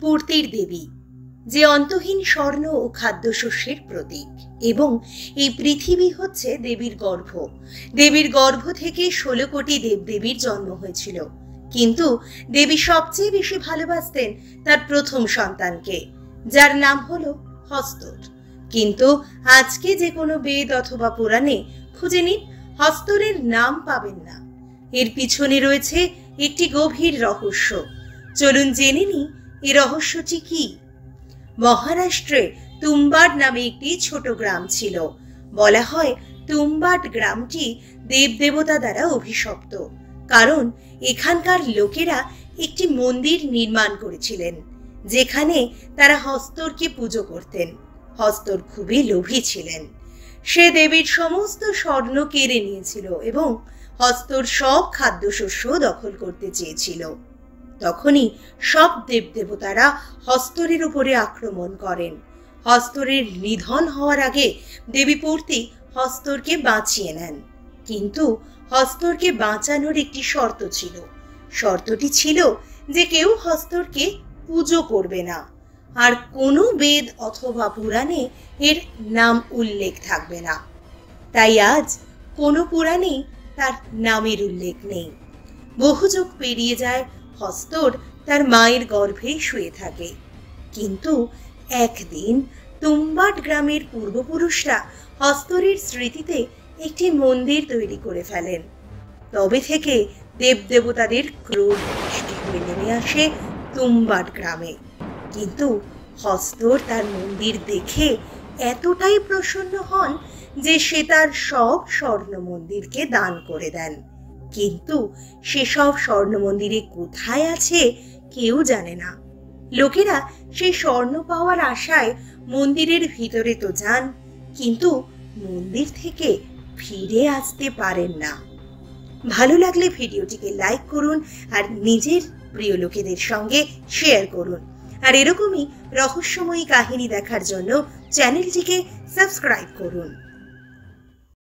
পূর্তির দেবী, যে অন্তহীন স্বর্ণ ও খাদ্যশস্যের প্রতীক, এবং এই পৃথিবী হচ্ছে দেবীর গর্ভ। দেবীর গর্ভ থেকে 16 কোটি দেবদেবীর জন্ম হয়েছিল, কিন্তু দেবী সবচেয়ে বেশি ভালোবাসতেন তার প্রথম সন্তানকে, যার নাম হলো হস্তর। কিন্তু আজকে যে কোনো বেদ অথবা পুরাণে খুঁজে নিন, হস্তরের নাম পাবেন না। এর পিছনে রয়েছে একটি গভীর রহস্য। চলুন জেনে নিই এই রহস্যটি কি। মহারাষ্ট্রে তুম্বাড নামে একটি ছোট গ্রাম ছিল। বলা হয় তুম্বাড গ্রামটি দেবদেবতা দ্বারা অভিশপ্ত, কারণ এখানকার লোকেরা একটি মন্দির নির্মাণ করেছিলেন যেখানে তারা হস্তরকে পুজো করতেন। হস্তর খুবই লোভী ছিলেন। সে দেবীর সমস্ত স্বর্ণ কেড়ে নিয়েছিল এবং হস্তর সব খাদ্যশস্য দখল করতে চেয়েছিল। তখনই সব দেবদেবতারা হস্তরের উপরে আক্রমণ করেন। হস্তরের নিধন হওয়ার আগে দেবী পূর্তি হস্তরকে বাঁচিয়ে নেন, কিন্তু হস্তরকে বাঁচানোর একটি শর্ত ছিল। শর্তটি ছিল যে কেউ হস্তরকে পুজো করবে না, আর কোনো বেদ অথবা পুরাণে এর নাম উল্লেখ থাকবে না। তাই আজ কোনো পুরাণেই তার নামের উল্লেখ নেই। বহু যুগ পেরিয়ে যায়, হস্তর তার মায়ের গর্ভেই শুয়ে থাকে। কিন্তু একদিন তুম্বাড গ্রামের পূর্বপুরুষরা হস্তরের স্মৃতিতে একটি মন্দির তৈরি করে ফেলেন। তবে থেকে দেবদেবতাদের ক্রোধ বৃষ্টি হয়ে নেমে আসে তুম্বাড গ্রামে। কিন্তু হস্তর তার মন্দির দেখে এতটাই প্রসন্ন হন যে সে তার সব স্বর্ণ মন্দিরকে দান করে দেন। কিন্তু সেসব স্বর্ণ মন্দিরে কোথায় আছে কেউ জানে না। লোকেরা সেই স্বর্ণ পাওয়ার আশায় মন্দিরের ভিতরে তো যান, কিন্তু মন্দির থেকে ফিরে আসতে পারেন না। ভালো লাগলে ভিডিওটিকে লাইক করুন আর নিজের প্রিয় লোকেদের সঙ্গে শেয়ার করুন। আর এরকমই রহস্যময়ী কাহিনী দেখার জন্য চ্যানেলটিকে সাবস্ক্রাইব করুন।